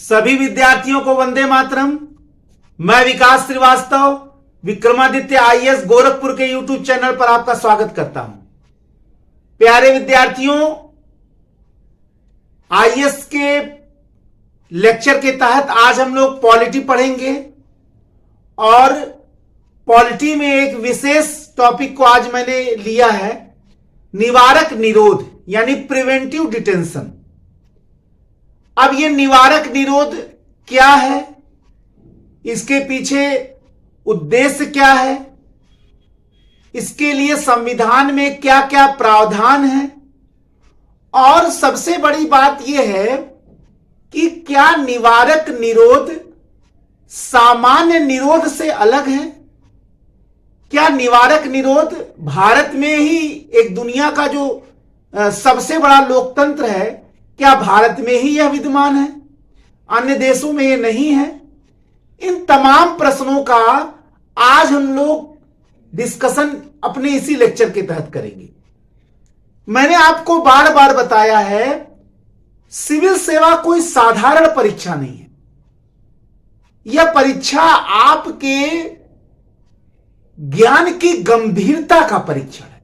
सभी विद्यार्थियों को वंदे मातरम। मैं विकास श्रीवास्तव विक्रमादित्य आईएएस गोरखपुर के यूट्यूब चैनल पर आपका स्वागत करता हूं। प्यारे विद्यार्थियों, आईएएस के लेक्चर के तहत आज हम लोग पॉलिटी पढ़ेंगे और पॉलिटी में एक विशेष टॉपिक को आज मैंने लिया है, निवारक निरोध यानी प्रिवेंटिव डिटेंशन। अब ये निवारक निरोध क्या है, इसके पीछे उद्देश्य क्या है, इसके लिए संविधान में क्या क्या प्रावधान है, और सबसे बड़ी बात यह है कि क्या निवारक निरोध सामान्य निरोध से अलग है। क्या निवारक निरोध भारत में ही एक दुनिया का जो सबसे बड़ा लोकतंत्र है, क्या भारत में ही यह विद्यमान है, अन्य देशों में यह नहीं है। इन तमाम प्रश्नों का आज हम लोग डिस्कशन अपने इसी लेक्चर के तहत करेंगे। मैंने आपको बार बार बताया है, सिविल सेवा कोई साधारण परीक्षा नहीं है। यह परीक्षा आपके ज्ञान की गंभीरता का परीक्षण है।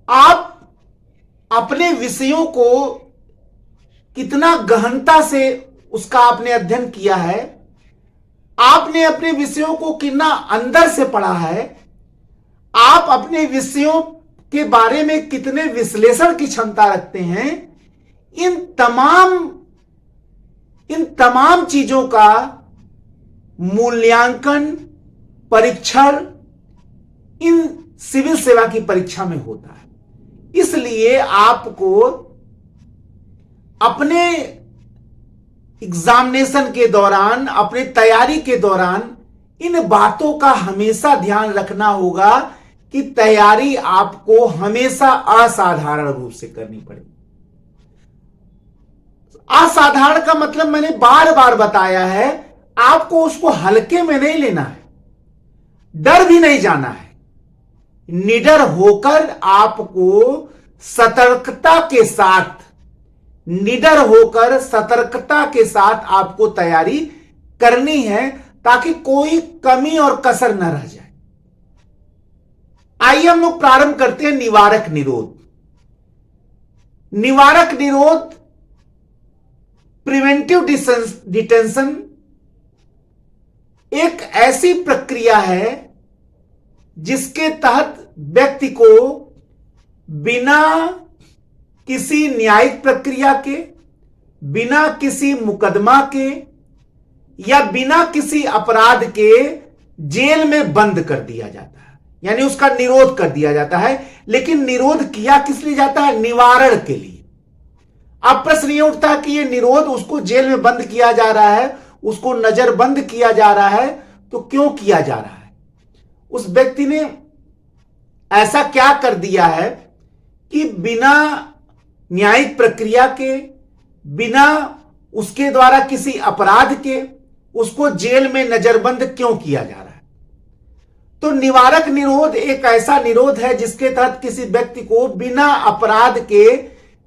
आप अपने विषयों को कितना गहनता से उसका आपने अध्ययन किया है, आपने अपने विषयों को कितना अंदर से पढ़ा है, आप अपने विषयों के बारे में कितने विश्लेषण की क्षमता रखते हैं, इन तमाम चीजों का मूल्यांकन परीक्षण इन सिविल सेवा की परीक्षा में होता है। इसलिए आपको अपने एग्जामिनेशन के दौरान, अपने तैयारी के दौरान इन बातों का हमेशा ध्यान रखना होगा कि तैयारी आपको हमेशा असाधारण रूप से करनी पड़ेगी। असाधारण का मतलब मैंने बार बार बताया है, आपको उसको हल्के में नहीं लेना है, डर भी नहीं जाना है। निडर होकर आपको सतर्कता के साथ आपको तैयारी करनी है, ताकि कोई कमी और कसर न रह जाए। आइए हम लोग प्रारंभ करते हैं निवारक निरोध। निवारक निरोध प्रिवेंटिव डिटेंशन एक ऐसी प्रक्रिया है जिसके तहत व्यक्ति को बिना किसी न्यायिक प्रक्रिया के, बिना किसी मुकदमा के या बिना किसी अपराध के जेल में बंद कर दिया जाता है, यानी उसका निरोध कर दिया जाता है। लेकिन निरोध किया किस लिए जाता है? निवारण के लिए। अब प्रश्न यह उठता है कि यह निरोध, उसको जेल में बंद किया जा रहा है, उसको नजरबंद किया जा रहा है, तो क्यों किया जा रहा है? उस व्यक्ति ने ऐसा क्या कर दिया है कि बिना न्यायिक प्रक्रिया के, बिना उसके द्वारा किसी अपराध के उसको जेल में नजरबंद क्यों किया जा रहा है? तो निवारक निरोध एक ऐसा निरोध है जिसके तहत किसी व्यक्ति को बिना अपराध के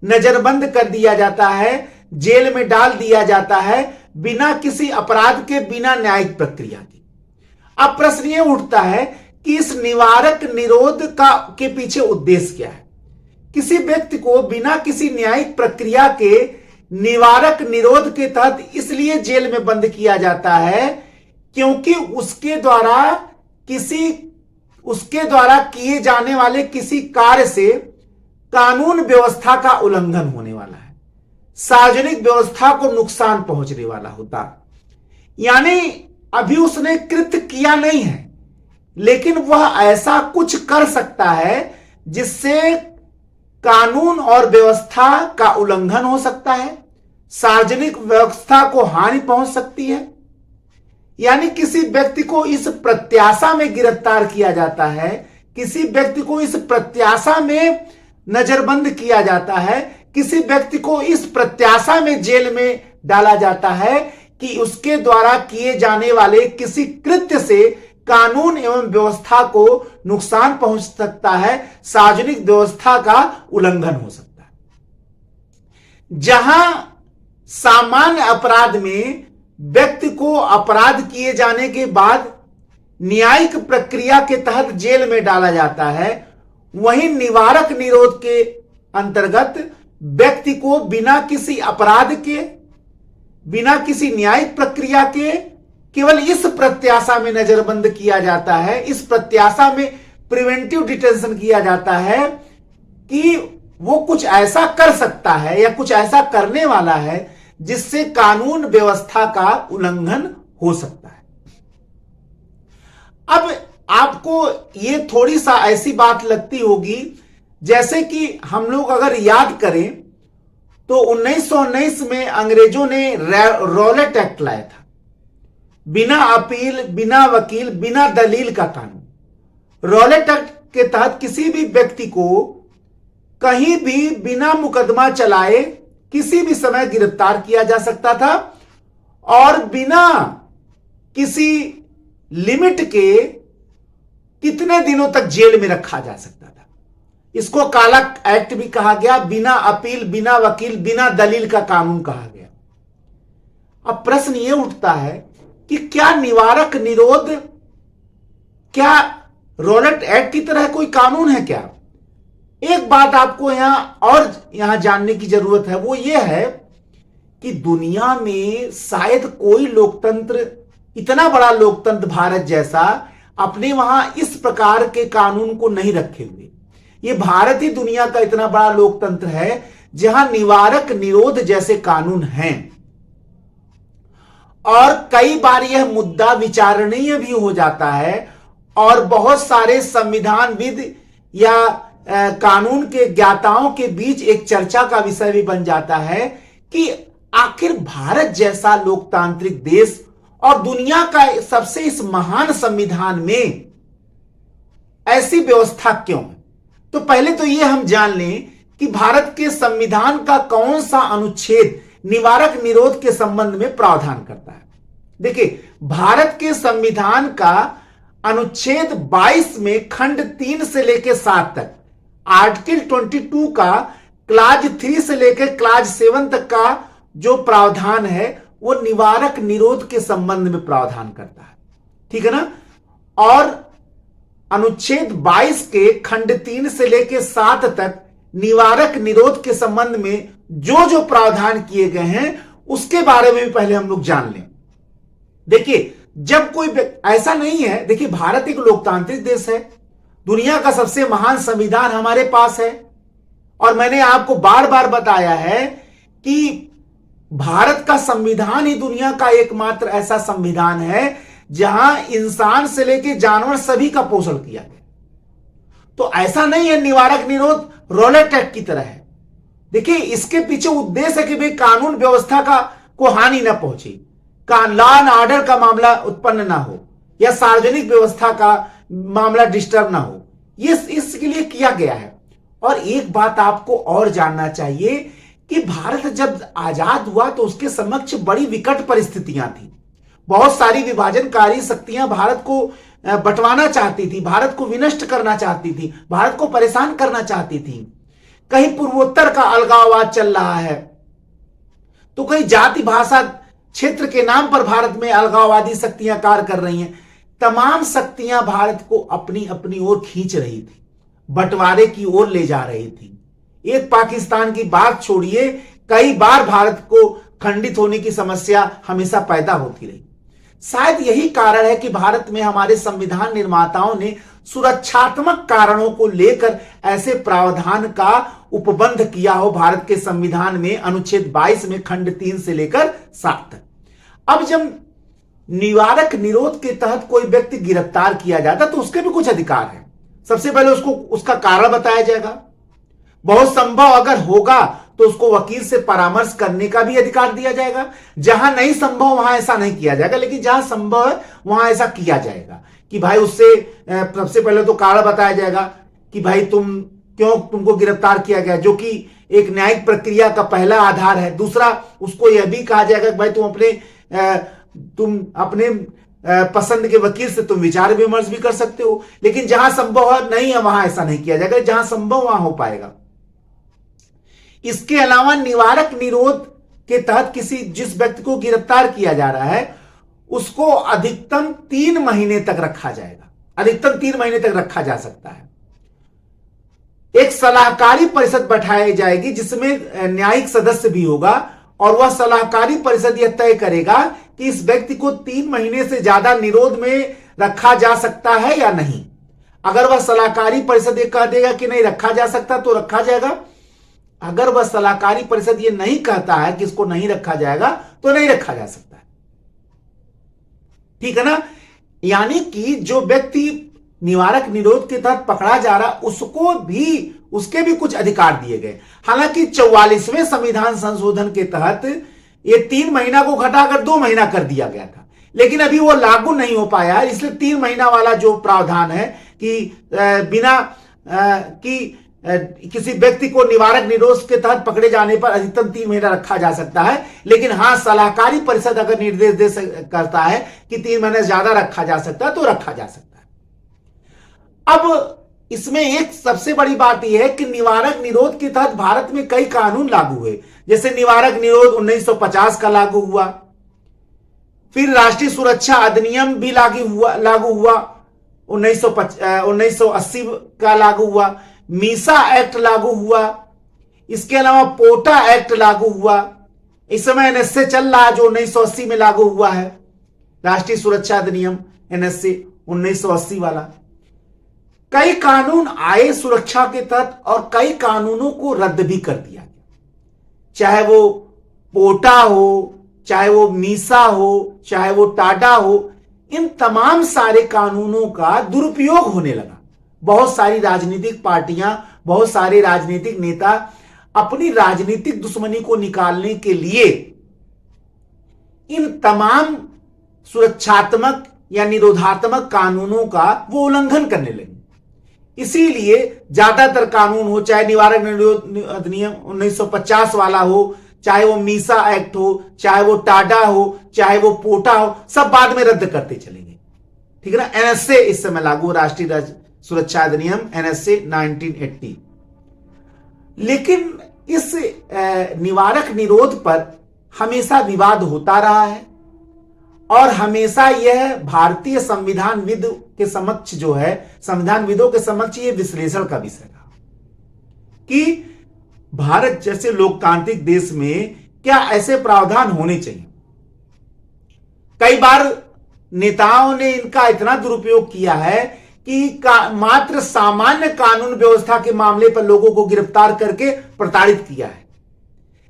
नजरबंद कर दिया जाता है, जेल में डाल दिया जाता है, बिना किसी अपराध के, बिना न्यायिक प्रक्रिया के। अब प्रश्न यह उठता है कि इस निवारक निरोध के पीछे उद्देश्य क्या है? किसी व्यक्ति को बिना किसी न्यायिक प्रक्रिया के निवारक निरोध के तहत इसलिए जेल में बंद किया जाता है क्योंकि उसके द्वारा किए जाने वाले किसी कार्य से कानून व्यवस्था का उल्लंघन होने वाला है, सार्वजनिक व्यवस्था को नुकसान पहुंचने वाला होता। यानी अभी उसने कृत्य किया नहीं है, लेकिन वह ऐसा कुछ कर सकता है जिससे कानून और व्यवस्था का उल्लंघन हो सकता है, सार्वजनिक व्यवस्था को हानि पहुंच सकती है। यानी किसी व्यक्ति को इस प्रत्याशा में गिरफ्तार किया जाता है, किसी व्यक्ति को इस प्रत्याशा में नजरबंद किया जाता है, किसी व्यक्ति को इस प्रत्याशा में जेल में डाला जाता है कि उसके द्वारा किए जाने वाले किसी कृत्य से कानून एवं व्यवस्था को नुकसान पहुंच सकता है, सार्वजनिक व्यवस्था का उल्लंघन हो सकता है। जहां सामान्य अपराध में व्यक्ति को अपराध किए जाने के बाद न्यायिक प्रक्रिया के तहत जेल में डाला जाता है, वहीं निवारक निरोध के अंतर्गत व्यक्ति को बिना किसी अपराध के, बिना किसी न्यायिक प्रक्रिया के केवल इस प्रत्याशा में नजरबंद किया जाता है, इस प्रत्याशा में प्रिवेंटिव डिटेंशन किया जाता है कि वो कुछ ऐसा कर सकता है या कुछ ऐसा करने वाला है जिससे कानून व्यवस्था का उल्लंघन हो सकता है। अब आपको ये थोड़ी सा ऐसी बात लगती होगी जैसे कि हम लोग अगर याद करें तो 1919 में अंग्रेजों ने रॉलेट एक्ट लाया था, बिना अपील, बिना वकील, बिना दलील का कानून। रॉलेट एक्ट के तहत किसी भी व्यक्ति को कहीं भी बिना मुकदमा चलाए किसी भी समय गिरफ्तार किया जा सकता था और बिना किसी लिमिट के कितने दिनों तक जेल में रखा जा सकता था। इसको काला एक्ट भी कहा गया, बिना अपील, बिना वकील, बिना दलील का कानून कहा गया। अब प्रश्न यह उठता है कि क्या निवारक निरोध, क्या रॉलेट एक्ट की तरह कोई कानून है क्या? एक बात आपको यहां जानने की जरूरत है, वो ये है कि दुनिया में शायद कोई लोकतंत्र, इतना बड़ा लोकतंत्र भारत जैसा, अपने वहां इस प्रकार के कानून को नहीं रखे हुए। ये भारत ही दुनिया का इतना बड़ा लोकतंत्र है जहां निवारक निरोध जैसे कानून हैं और कई बार यह मुद्दा विचारणीय भी हो जाता है और बहुत सारे संविधानविद या कानून के ज्ञाताओं के बीच एक चर्चा का विषय भी बन जाता है कि आखिर भारत जैसा लोकतांत्रिक देश और दुनिया का सबसे इस महान संविधान में ऐसी व्यवस्था क्यों है। तो पहले तो यह हम जान लें कि भारत के संविधान का कौन सा अनुच्छेद निवारक निरोध के संबंध में प्रावधान करता है। देखिए, भारत के संविधान का अनुच्छेद 22 में खंड 3 से लेकर 7 तक, आर्टिकल 22 का क्लाज 3 से लेकर क्लाज 7 तक का जो प्रावधान है वो निवारक निरोध के संबंध में प्रावधान करता है, ठीक है ना। और अनुच्छेद 22 के खंड 3 से लेकर 7 तक निवारक निरोध के संबंध में जो जो प्रावधान किए गए हैं उसके बारे में भी पहले हम लोग जान लें। देखिए, जब कोई ऐसा नहीं है, देखिए भारत एक लोकतांत्रिक देश है, दुनिया का सबसे महान संविधान हमारे पास है और मैंने आपको बार बार बताया है कि भारत का संविधान ही दुनिया का एकमात्र ऐसा संविधान है जहां इंसान से लेकर जानवर सभी का पोषण किया गया। तो ऐसा नहीं है निवारक निरोध रॉलेट एक्ट की तरह है। देखिए, इसके पीछे उद्देश्य है कि भाई कानून व्यवस्था का को हानि ना पहुंचे, लॉ एंड ऑर्डर का मामला उत्पन्न ना हो या सार्वजनिक व्यवस्था का मामला डिस्टर्ब ना हो, ये इसके लिए किया गया है। और एक बात आपको और जानना चाहिए कि भारत जब आजाद हुआ तो उसके समक्ष बड़ी विकट परिस्थितियां थी। बहुत सारी विभाजनकारी शक्तियां भारत को बंटवाना चाहती थी, भारत को विनष्ट करना चाहती थी, भारत को परेशान करना चाहती थी। कहीं पूर्वोत्तर का अलगाववाद चल रहा है तो कहीं जाति भाषा क्षेत्र के नाम पर भारत में अलगाववादी शक्तियां कार्य कर रही हैं। तमाम शक्तियां भारत को अपनी अपनी ओर खींच रही थी, बंटवारे की ओर ले जा रही थी। एक पाकिस्तान की बात छोड़िए, कई बार भारत को खंडित होने की समस्या हमेशा पैदा होती रही। शायद यही कारण है कि भारत में हमारे संविधान निर्माताओं ने सुरक्षात्मक कारणों को लेकर ऐसे प्रावधान का उपबंध किया हो भारत के संविधान में, अनुच्छेद 22 में खंड 3 से लेकर 7 तक। अब जब निवारक निरोध के तहत कोई व्यक्ति गिरफ्तार किया जाता तो उसके भी कुछ अधिकार है। सबसे पहले उसको उसका कारण बताया जाएगा। बहुत संभव अगर होगा तो उसको वकील से परामर्श करने का भी अधिकार दिया जाएगा। जहां नहीं संभव वहां ऐसा नहीं किया जाएगा, लेकिन जहां संभव है वहां ऐसा किया जाएगा कि भाई उससे सबसे पहले तो कारण बताया जाएगा कि भाई तुमको गिरफ्तार किया गया, जो कि एक न्यायिक प्रक्रिया का पहला आधार है। दूसरा, उसको यह भी कहा जाएगा कि भाई तुम अपने पसंद के वकील से तुम विचार विमर्श भी कर सकते हो। लेकिन जहां संभव नहीं है वहां ऐसा नहीं किया जाएगा, जहां संभव वहां हो पाएगा। इसके अलावा निवारक निरोध के तहत जिस व्यक्ति को गिरफ्तार किया जा रहा है उसको अधिकतम 3 महीने तक रखा जाएगा, अधिकतम 3 महीने तक रखा जा सकता है। एक सलाहकारी परिषद बैठाई जाएगी जिसमें न्यायिक सदस्य भी होगा और वह सलाहकारी परिषद यह तय करेगा कि इस व्यक्ति को 3 महीने से ज्यादा निरोध में रखा जा सकता है या नहीं। अगर वह सलाहकारी परिषद ये कह देगा कि नहीं रखा जा सकता तो रखा जाएगा, अगर वह सलाहकारी परिषद ये नहीं कहता है कि इसको नहीं रखा जाएगा तो नहीं रखा जा सकता है। ठीक है ना। यानी कि जो व्यक्ति निवारक निरोध के तहत पकड़ा जा रहा उसके भी कुछ अधिकार दिए गए। हालांकि 44वें संविधान संशोधन के तहत ये 3 महीना को घटाकर 2 महीना कर दिया गया था, लेकिन अभी वो लागू नहीं हो पाया है। इसलिए 3 महीना वाला जो प्रावधान है कि बिना किसी व्यक्ति को निवारक निरोध के तहत पकड़े जाने पर अधिकतम 3 महीना रखा जा सकता है, लेकिन हां सलाहकारी परिषद अगर निर्देश करता है कि 3 महीने ज्यादा रखा जा सकता है तो रखा जा सकता है। अब इसमें एक सबसे बड़ी बात यह है कि निवारक निरोध के तहत भारत में कई कानून लागू हुए, जैसे निवारक निरोध 1950 का लागू हुआ, फिर राष्ट्रीय सुरक्षा अधिनियम भी लागू हुआ 1980 का लागू हुआ, मीसा एक्ट लागू हुआ, इसके अलावा पोटा एक्ट लागू हुआ। इस समय एनएसए चल रहा है जो 1980 में लागू हुआ है, राष्ट्रीय सुरक्षा अधिनियम एनएसए 1980 वाला। कई कानून आए सुरक्षा के तहत और कई कानूनों को रद्द भी कर दिया गया, चाहे वो पोटा हो, चाहे वो मीसा हो, चाहे वो टाडा हो। इन तमाम सारे कानूनों का दुरुपयोग होने लगा। बहुत सारी राजनीतिक पार्टियां, बहुत सारे राजनीतिक नेता अपनी राजनीतिक दुश्मनी को निकालने के लिए इन तमाम सुरक्षात्मक या निरोधात्मक कानूनों का वो उल्लंघन करने लगे। इसीलिए ज्यादातर कानून हो, चाहे निवारक निरोध अधिनियम 1950 वाला हो, चाहे वो मीसा एक्ट हो, चाहे वो टाडा हो, चाहे वो पोटा हो, सब बाद में रद्द करते चलेंगे। ठीक है ना। एनएसए इस समय लागू, राष्ट्रीय सुरक्षा अधिनियम एनएसए 1980। लेकिन इस निवारक निरोध पर हमेशा विवाद होता रहा है और हमेशा यह भारतीय संविधानविद के समक्ष जो है, संविधानविदों के समक्ष ये विश्लेषण का विषय रहा कि भारत जैसे लोकतांत्रिक देश में क्या ऐसे प्रावधान होने चाहिए। कई बार नेताओं ने इनका इतना दुरुपयोग किया है कि मात्र सामान्य कानून व्यवस्था के मामले पर लोगों को गिरफ्तार करके प्रताड़ित किया है।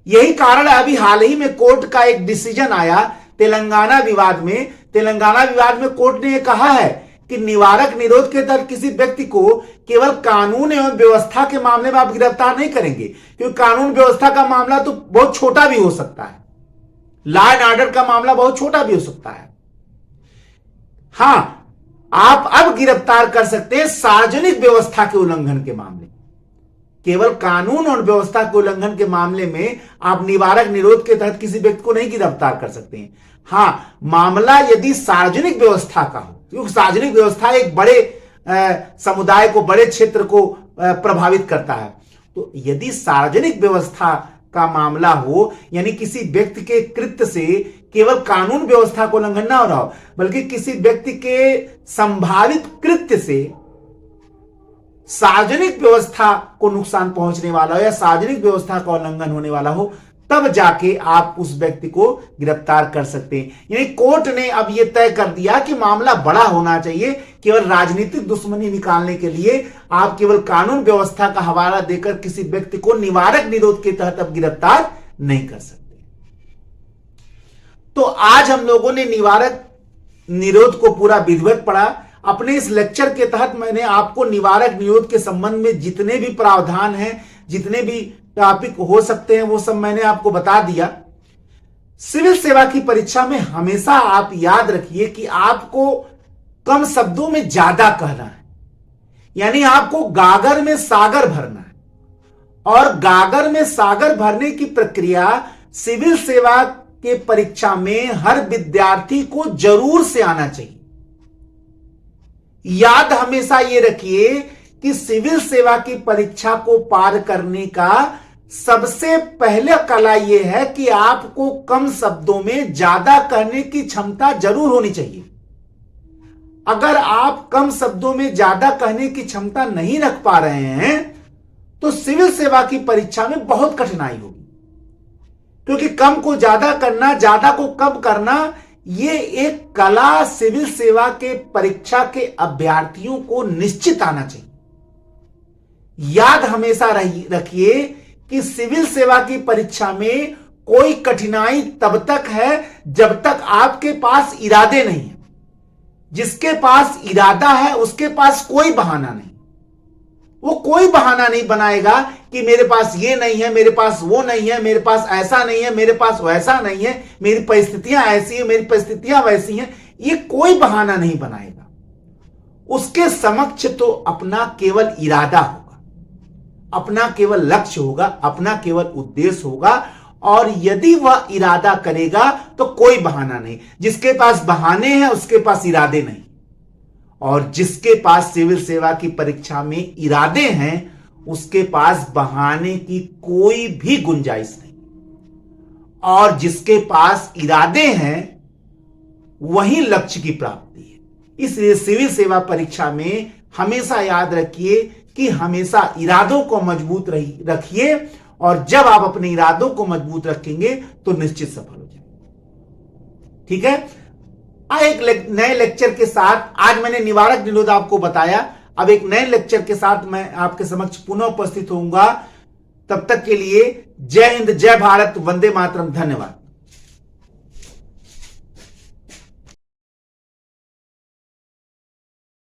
यही कारण है अभी हाल ही में कोर्ट का एक डिसीजन आया तेलंगाना विवाद में। तेलंगाना विवाद में कोर्ट ने यह कहा है कि निवारक निरोध के तहत किसी व्यक्ति को केवल कानून एवं व्यवस्था के मामले में आप गिरफ्तार नहीं करेंगे, क्योंकि कानून व्यवस्था का मामला तो बहुत छोटा भी हो सकता है, लॉ एंड ऑर्डर का मामला बहुत छोटा भी हो सकता है। हां, आप अब गिरफ्तार कर सकते हैं सार्वजनिक व्यवस्था के उल्लंघन के मामले। केवल कानून और व्यवस्था के उल्लंघन के मामले में आप निवारक निरोध के तहत किसी व्यक्ति को नहीं गिरफ्तार कर सकते हैं। हां, मामला यदि सार्वजनिक व्यवस्था का हो, क्योंकि सार्वजनिक व्यवस्था एक बड़े समुदाय को, बड़े क्षेत्र को प्रभावित करता है, तो यदि सार्वजनिक व्यवस्था का मामला हो, यानी किसी व्यक्ति के कृत्य से केवल कानून व्यवस्था को उल्लंघन ना हो रहा हो, बल्कि किसी व्यक्ति के संभावित कृत्य से सार्वजनिक व्यवस्था को नुकसान पहुंचने वाला हो या सार्वजनिक व्यवस्था का उल्लंघन होने वाला हो, तब जाके आप उस व्यक्ति को गिरफ्तार कर सकते हैं। यानी कोर्ट ने अब यह तय कर दिया कि मामला बड़ा होना चाहिए। केवल राजनीतिक दुश्मनी निकालने के लिए आप केवल कानून व्यवस्था का हवाला देकर किसी व्यक्ति को निवारक निरोध के तहत अब गिरफ्तार नहीं कर सकते। तो आज हम लोगों ने निवारक निरोध को पूरा विधिवत पढ़ा। अपने इस लेक्चर के तहत मैंने आपको निवारक निरोध के संबंध में जितने भी प्रावधान हैं, जितने भी टॉपिक हो सकते हैं, वो सब मैंने आपको बता दिया। सिविल सेवा की परीक्षा में हमेशा आप याद रखिए कि आपको कम शब्दों में ज्यादा कहना है, यानी आपको गागर में सागर भरना है। और गागर में सागर भरने की प्रक्रिया सिविल सेवा के परीक्षा में हर विद्यार्थी को जरूर से आना चाहिए। याद हमेशा ये रखिए कि सिविल सेवा की परीक्षा को पार करने का सबसे पहले कला यह है कि आपको कम शब्दों में ज्यादा कहने की क्षमता जरूर होनी चाहिए। अगर आप कम शब्दों में ज्यादा कहने की क्षमता नहीं रख पा रहे हैं तो सिविल सेवा की परीक्षा में बहुत कठिनाई होगी, क्योंकि कम को ज्यादा करना, ज्यादा को कम करना, यह एक कला सिविल सेवा के परीक्षा के अभ्यर्थियों को निश्चित आना चाहिए। याद हमेशा रखिए कि सिविल सेवा की परीक्षा में कोई कठिनाई तब तक है जब तक आपके पास इरादे नहीं है। जिसके पास इरादा है उसके पास कोई बहाना नहीं, वो कोई बहाना नहीं बनाएगा कि मेरे पास ये नहीं है, मेरे पास वो नहीं है, मेरे पास ऐसा नहीं है, मेरे पास वैसा नहीं है, मेरी परिस्थितियां ऐसी है, मेरी परिस्थितियां वैसी हैं। ये कोई बहाना नहीं बनाएगा। उसके समक्ष तो अपना केवल इरादा होगा, अपना केवल लक्ष्य होगा, अपना केवल उद्देश्य होगा, और यदि वह इरादा करेगा तो कोई बहाना नहीं। जिसके पास बहाने हैं उसके पास इरादे नहीं, और जिसके पास सिविल सेवा की परीक्षा में इरादे हैं उसके पास बहाने की कोई भी गुंजाइश नहीं। और जिसके पास इरादे हैं वही लक्ष्य की प्राप्ति है। इसलिए सिविल सेवा परीक्षा में हमेशा याद रखिए कि हमेशा इरादों को मजबूत रखिए, और जब आप अपने इरादों को मजबूत रखेंगे तो निश्चित सफल हो जाएंगे। ठीक है, एक नए लेक्चर के साथ, आज मैंने निवारक निरोध आपको बताया, अब एक नए लेक्चर के साथ मैं आपके समक्ष पुनः उपस्थित होऊंगा। तब तक के लिए जय हिंद, जय भारत, वंदे मातरम, धन्यवाद।